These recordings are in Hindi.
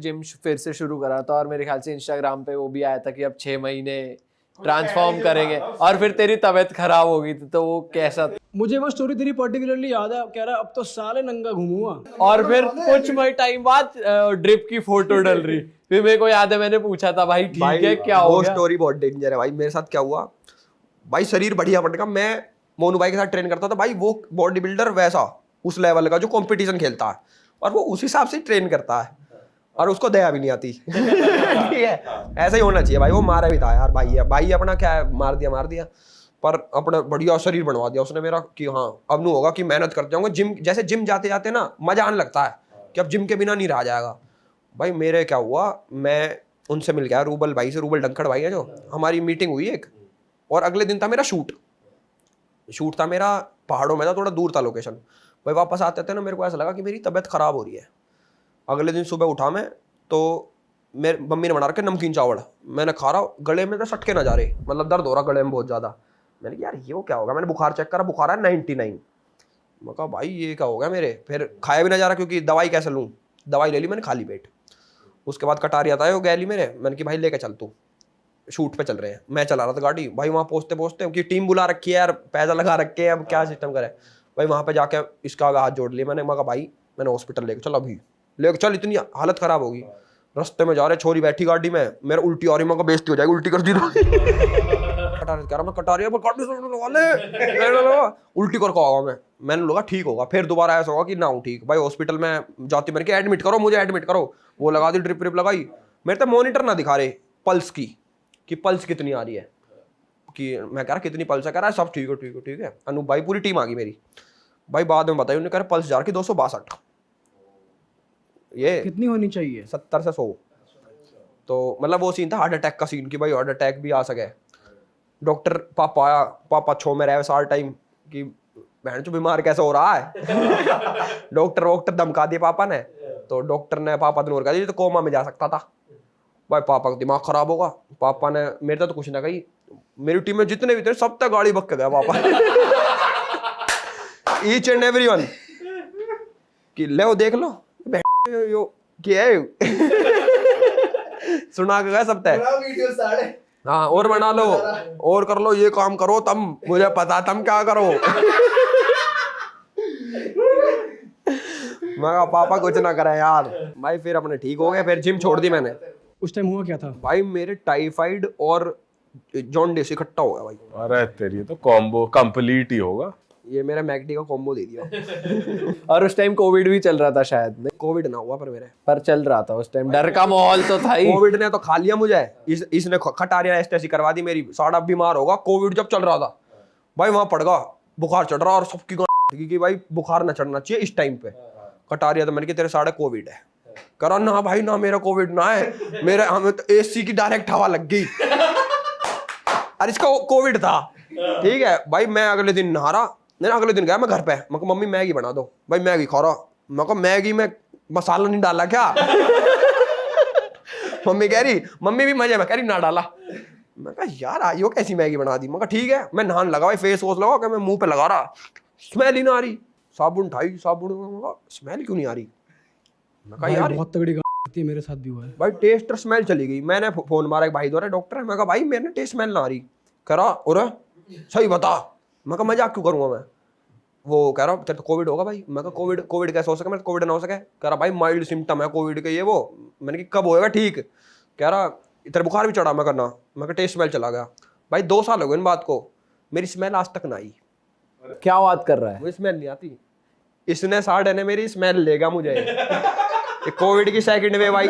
जिम फिर से शुरू करा था और मेरे ख्याल से इंस्टाग्राम पे वो भी आया था कि अब 6 महीने ट्रांसफॉर्म करेंगे और फिर तेरी तबीयत खराब हो गई थी, तो वो कैसा? मुझे वो स्टोरी तेरी पर्टिकुलरली याद है, कह रहा अब तो साले नंगा घूमूंगा। और फिर कुछ टाइम बाद ड्रिप की फोटो डल रही, फिर मेरे को याद है मैंने पूछा था भाई ठीक है क्या हो वो गया? स्टोरी बहुत डेंजर है भाई। मेरे साथ क्या हुआ भाई, शरीर बढ़िया बन गया। मैं मोनू भाई के साथ ट्रेन करता था भाई, वो बॉडी बिल्डर वैसा उस लेवल का जो कंपटीशन खेलता है, और वो उस हिसाब से ट्रेन करता है, और उसको दया भी नहीं आती। ठीक है, ऐसा ही होना चाहिए भाई। वो मारा भी था यार भाई अपना क्या है, मार दिया, पर अपना बढ़िया शरीर बनवा दिया उसने मेरा कि हाँ अब नहीं होगा कि मेहनत करते जाऊंगा। जिम जैसे जिम जाते जाते ना मजा आने लगता है कि अब जिम के बिना नहीं रहा जाएगा। भाई मेरे क्या हुआ, मैं उनसे मिल गया रूबल भाई से, रूबल डंखड़ भाई है जो, हमारी मीटिंग हुई एक, और अगले दिन था मेरा शूट था मेरा, पहाड़ों में था, थोड़ा दूर था लोकेशन। भाई वापस आते थे ना मेरे को ऐसा लगा कि मेरी तबीयत खराब हो रही है। अगले दिन सुबह उठा मैं, तो मेरे मम्मी ने बना रखे नमकीन चावल, मैंने खा रहा, गले में तो सटके ना जा रहे, मतलब दर्द हो रहा गले में बहुत ज़्यादा। मैंने कहा यार ये वो क्या होगा, मैंने बुखार चेक करा, बुखार है 99। मैं कहा भाई ये क्या हो गया मेरे, फिर खाया भी ना जा रहा क्योंकि दवाई कैसे लूँ, दवाई ले ली मैंने खाली पेट। उसके बाद कटारिया था वो गैली मेरे, मैंने कि भाई लेके चल तू, शूट पे चल रहे हैं। मैं चला रहा था गाड़ी भाई, वहाँ पहुँचते पहुँचते कि टीम बुला रखी है यार, पैसा लगा रखे हैं, अब क्या सिस्टम करे भाई। वहाँ पे जाके इसका हाथ जोड़ लिया मैंने, मैं कहा भाई मैंने हॉस्पिटल लेके चल, अभी लेके चल, इतनी हालत खराब होगी। रास्ते में जा रहे, छोरी बैठी गाड़ी में, मेरा उल्टी आ रही, मैं बेइज्जती हो जाएगी, उल्टी कर दी कटारिया उल्टी कर मैं, मैंने लगा ठीक होगा, फिर दोबारा ऐसा होगा कि ना हूँ ठीक। भाई हॉस्पिटल में जाती, मैंने कहा एडमिट करो, मुझे एडमिट करो। वो लगा दी, ड्रिप लगाई, मेरे तो मॉनिटर ना दिखा रहे पल्स की, कि पल्स कितनी आ रही है, कि मैं कह रहा कितनी पल्स है, कह रहा है सब ठीक है। अनूप भाई पूरी टीम आ गई मेरी भाई, बाद में बताई, उन्होंने कह रहा पल्स जा रही 262, ये कितनी होनी चाहिए? 70 से 100। तो मतलब वो सीन था हार्ट अटैक का सीन, कि भाई हार्ट अटैक भी आ सके। डॉक्टर पापा आया, पापा छो में रहे सारा टाइम कि बहन चो बीमार कैसे हो रहा है। डॉक्टर धमका दिए पापा ने, तो डॉक्टर ने पापा ने और कहा ये तो कोमा में जा सकता था। भाई पापा का दिमाग खराब होगा, पापा ने मेरे तो कुछ ना कही, मेरी टीम में जितने भी थे सब तक गाड़ी बक के गया पापा। ईच एंड एवरी वन कि ले वो देख लो यो क्या है। सुना के गए सब तक, हाँ और बना लो और कर लो, ये काम करो तम, मुझे पता तम क्या करो। मैं पापा कुछ ना करे यार। भाई फिर अपने ठीक हो गए, फिर जिम छोड़ दी मैंने। उस टाइम हुआ क्या था? भाई मेरे टाइफाइड और जॉन्डिस इकट्ठा हो गया भाई। अरे तेरी तो कॉम्बो कंप्लीट ही होगा। ये मेरा मैकडी का कॉम्बो दे दिया। और उस टाइम कोविड भी चल रहा था शायद, कोविड ना हुआ पर मेरे, पर चल रहा था उस टाइम, डर का माहौल तो था ही। कोविड ने तो खा लिया मुझे, इसने खटारिया ऐसी करवा दी मेरी, सारा बीमार होगा। कोविड जब चल रहा था भाई, वहां पड़ गया, बुखार चढ़ रहा, और सबकी कि भाई बुखार ना चढ़ना चाहिए इस टाइम पे। कटारिया तो मैंने कि तेरे साढ़े कोविड है, करा ना भाई ना मेरा कोविड ना है, मेरे हमें तो एसी की डायरेक्ट हवा लग गई। अरे इसका कोविड था, ठीक है भाई। मैं अगले दिन नहारा, नहीं अगले दिन गया मैं घर पे, मैं कहा मम्मी मैगी बना दो, भाई मैगी खा रहा, मैं कहा मैगी में मसाला नहीं डाला क्या? मम्मी कह रही, मम्मी भी मजे में कह रही ना डाला। मैं कहा यार आइयो कैसी मैगी बना दी। मैं कहा ठीक है, मैं नहाने लगा भाई, फेस वॉश लगा के मैं मुंह पे लगा रहा, स्मेल ही ना आ रही। साबुन उठाई, साबुन स्मेल क्यों नहीं आ रही? मैं कहा यार बहुत तगड़ी गाती है, मेरे साथ भी हुआ है भाई, टेस्ट और स्मेल चली गई। मैंने फोन मारा, एक भाई द्वारा डॉक्टर है, मैं कहा भाई मेरे टेस्ट स्मेल ना आ रही। करा और सही बता। मैं कहा मजाक क्यों करूंगा मैं? वो कह रहा तेरे तो कोविड होगा भाई। मैं कहा कोविड कैसे हो सके, मैं कोविड ना हो सके? कह रहा भाई माइल्ड सिम्टम है कोविड के ये वो। मैंने कहा कब होएगा ठीक? कह रहा तेरे बुखार भी चढ़ा। मैं करना, मैं कहा टेस्ट स्मेल चला गया। भाई 2 साल हो गए इन बात को, मेरी स्मेल आज तक ना आई। क्या बात कर रहा है? मुझे स्मेल नहीं आती, इसने 60 ने मेरी स्मेल लेगा मुझे। कोविड की सेकंड वेव आई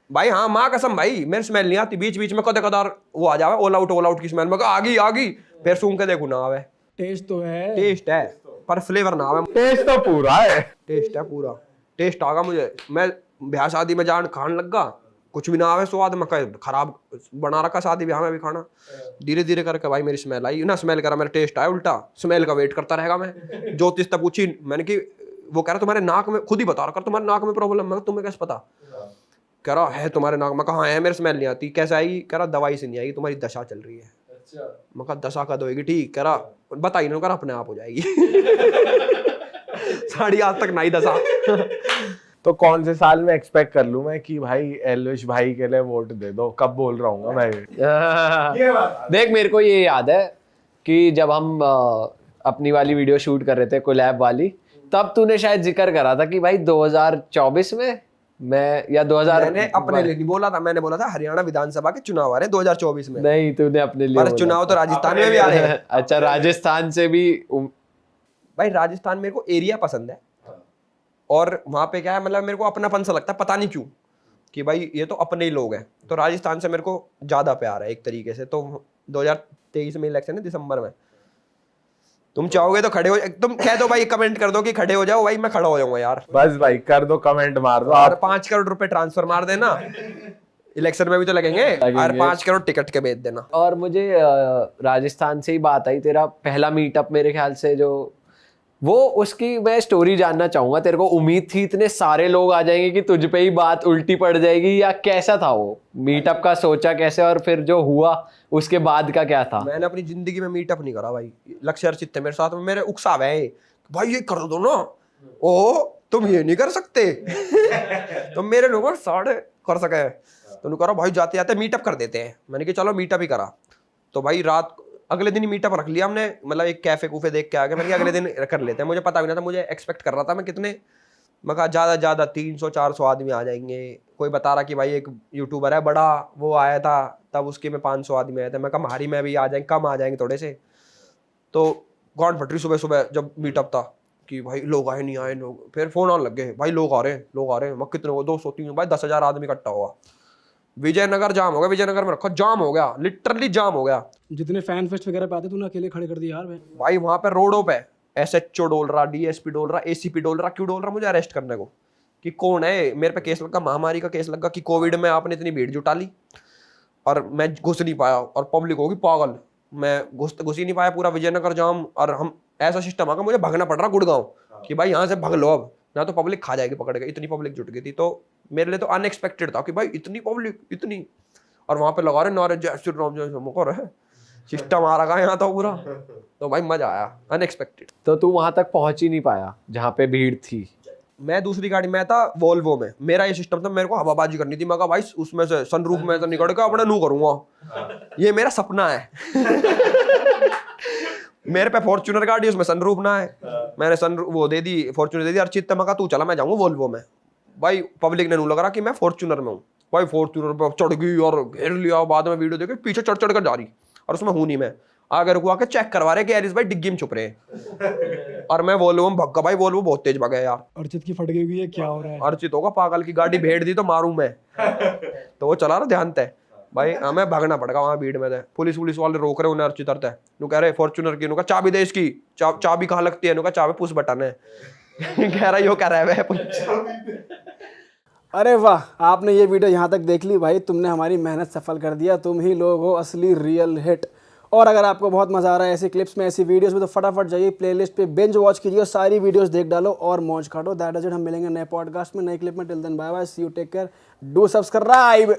भाई, हाँ माँ कसम भाई, मेरी स्मेल नहीं आती। बीच बीच में कदे कदार वो आ जावे ऑल आउट की स्मेल। मैं कहा आ गई, फिर सूंघ के देखू ना आवे। टेस्ट तो है, टेस्ट है पर फ्लेवर ना आवे। टेस्ट तो पूरा है, टेस्ट है पूरा, टेस्ट आगा मुझे। मैं ब्याह शादी में जान खान लगा, कुछ भी ना आवे स्वाद, मैं खराब बना रखा शादी ब्याह में भी खाना। धीरे धीरे करके भाई मेरी स्मेल आई ना, स्मेल करा मेरा टेस्ट आया उल्टा। स्मेल का वेट करता रहेगा मैं। ज्योतिष तक पूछी मैंने कि, वो कह रहा तुम्हारे नाक में, खुद ही बता रहा कर तुम्हारे नाक में प्रॉब्लम। मैं तुम्हें कैसे पता? कह रहा है तुम्हारे नाक में। कहा है मेरे स्मेल नहीं आती। कैसे आई? कह रहा दवाई से नहीं आएगी, तुम्हारी दशा चल रही है। मैं कहा दशा का होगी ठीक? कह रहा बताई ना, अपने आप हो जाएगी। साड़ी आज तक नहीं दशा। तो कौन से साल में एक्सपेक्ट कर लूं मैं कि भाई एलविश भाई के लिए वोट दे दो, कब बोल रहा हूँ मैं ये? देख मेरे को ये याद है कि जब हम अपनी वाली वीडियो शूट कर रहे थे कोलैब वाली, तब तूने शायद जिक्र करा था कि भाई 2024 में मैं या 2000 मैंने अपने लिए नहीं बोला था, मैंने बोला था हरियाणा विधानसभा के चुनाव आ रहे हैं 2024 में। नहीं, तूने अपने लिए पर बोला चुनाव तो राजस्थान में भी आ रहे हैं। अच्छा, राजस्थान से भी भाई राजस्थान मेरे को एरिया पसंद है, और वहां पे क्या है, मतलब मेरे को अपनापन सा लगता है, पता नहीं क्यों, कि भाई ये तो अपने ही लोग हैं। तो राजस्थान से मेरे को ज्यादा प्यार है एक तरीके से। तो 2023 में इलेक्शन है, दिसंबर में। तुम चाहोगे तो खड़े हो, तुम कह दो भाई, कमेंट कर दो कि खड़े हो जाओ, भाई मैं खड़ा हो जाऊंगा यार। बस भाई कर दो, कमेंट मार दो और आप। 5 करोड़ रुपए ट्रांसफर मार देना, इलेक्शन में भी तो लगेंगे। और 5 करोड़ टिकट के भेज देना। और मुझे राजस्थान से ही बात आई, तेरा पहला मीटअप मेरे ख्याल से जो वो, उसकी मैं स्टोरी जानना चाहूंगा। तेरे को उम्मीद थी इतने सारे लोग आ जाएंगे कि तुझ पे ही बात उल्टी पड़ जाएगी, या कैसा था वो मीटअप का, सोचा कैसे, और फिर जो हुआ उसके बाद का क्या था? मैंने अपनी जिंदगी में मीटअप नहीं करा भाई। लक्ष्य अर्चित थे मेरे साथ में, मेरे उकसावे है भाई ये कर दो ना, ओ तुम ये नहीं कर सकते तो मेरे लोग साढ़े कर सके तो उन्होंने कहा भाई जाते जाते मीटअप कर देते हैं। मैंने कहा चलो मीटअप ही करा। तो भाई रात अगले दिन ही मीटअप रख लिया हमने, मतलब एक कैफे कूफे देख के आ गए। मैंने कहा अगले दिन कर लेते हैं। मुझे पता भी नहीं था, मुझे एक्सपेक्ट कर रहा था मैं कितने, मैं कहा ज़्यादा 300-400 आदमी आ जाएंगे। कोई बता रहा कि भाई एक यूट्यूबर है बड़ा, वो आया था तब उसके में 500 आदमी आए थे। मैं कहा हमारी में भी आ जाएंगे, कम आ जाएंगे थोड़े से। तो गांड फट रही सुबह सुबह जब मीटअप था कि भाई लोग आए नहीं आए, लोग फिर फोन आने लग गए, भाई लोग आ रहे हैं, लोग आ रहे हैं। मैं कितने हो, 200-300, भाई 10,000 आदमी इकट्ठा हुआ। विजयनगर जाम हो गया, विजयनगर में रखा जाम हो गया, लिटरली जाम हो गया। जितने फैन फेस्ट वगैरह पे आते तूने अकेले खड़े कर दिया यार। भाई वहां पे रोडों पे SHO डोल रहा, DSP डोल रहा, ACP डोल रहा। क्यों डोल रहा? मुझे अरेस्ट करने को, कि कौन है। मेरे पे केस लगा, महामारी का केस लगा कि कोविड में आपने इतनी भीड़ जुटा ली और मैं घुस नहीं पाया, और पब्लिक होगी पागल, मैं घुस ही नहीं पाया, पूरा विजयनगर जाम। और हम ऐसा सिस्टम आगा, मुझे भागना पड़ रहा गुड़गांव कि भाई यहाँ से भाग लो अब, ना तो पब्लिक खा जाएगी पकड़ के। इतनी पब्लिक जुट गई थी। तो मेरे लिए तो अनएक्सपेक्टेड था कि भाई इतनी पब्लिक, इतनी, और वहां पे लगा रहे नारे जय श्री राम जय श्री राम कर रहे, सिस्टम आ रहा है यहाँ तो पूरा। तो भाई मजा आया, अनएक्सपेक्टेड। तो तू वहां तक पहुंच ही नहीं पाया जहाँ पे भीड़ थी? मैं दूसरी गाड़ी में था, वोल्वो में। मेरा ये सिस्टम था, मेरे को हवाबाजी करनी थी। मैं कहा भाई उसमें से सनरूफ में से निकल के अपना नू करूंगा, ये मेरा सपना है मेरे पे फॉर्च्यूनर गाड़ी, उसमें सनरूफ ना है। मैंने सनरूफ वो दे दी, फॉर्च्यूनर दे दी। अर्चित मैं कहा तू चला, मैं जाऊंगा वोल्वो में। भाई पब्लिक ने नू लग रहा कि मैं फॉर्च्यूनर में हूँ। भाई फॉर्च्यूनर पे चढ़ गई और घेर लिया। बाद में वीडियो देखे पीछे चढ़ कर जा रही, और उसमें हूं नहीं मैं। आगे रुकवा के चेक करवा रहे कि यार इस भाई डिग्गी में छुप रहे हैं। और मैं वोल्वो में भगा। भाई वोल्वो बहुत तेज भगा यार। अर्चित की फट गई हुई है, क्या हो रहा है? अर्चित होगा पागल की गाड़ी भेड़ दी तो मारूं मैं तो वो चला रहा ध्यान तय। भाई हमें भागना पड़ेगा वहां भीड़ में। पुलिस वाले रोक रहे, उन्हें अर्चित अरते नु कह रहे फॉर्च्यूनर की, नु कहा चाबी दे इसकी, चाबी कहाँ लगती है? नु कहा चाबी पुश बटन है कह रहा यो कह रहा है अरे वाह, आपने ये वीडियो यहाँ तक देख ली भाई, तुमने हमारी मेहनत सफल कर दिया। तुम ही लोग हो असली रियल हिट। और अगर आपको बहुत मजा आ रहा है ऐसी क्लिप्स में, ऐसी वीडियोस में, तो फटाफट जाइए प्लेलिस्ट पे, बिंज वॉच कीजिए, सारी वीडियोस देख डालो और मौज काटो। That is it. हम मिलेंगे नए पॉडकास्ट में, नए क्लिप में। Till then bye bye, see you, take care, do subscribe.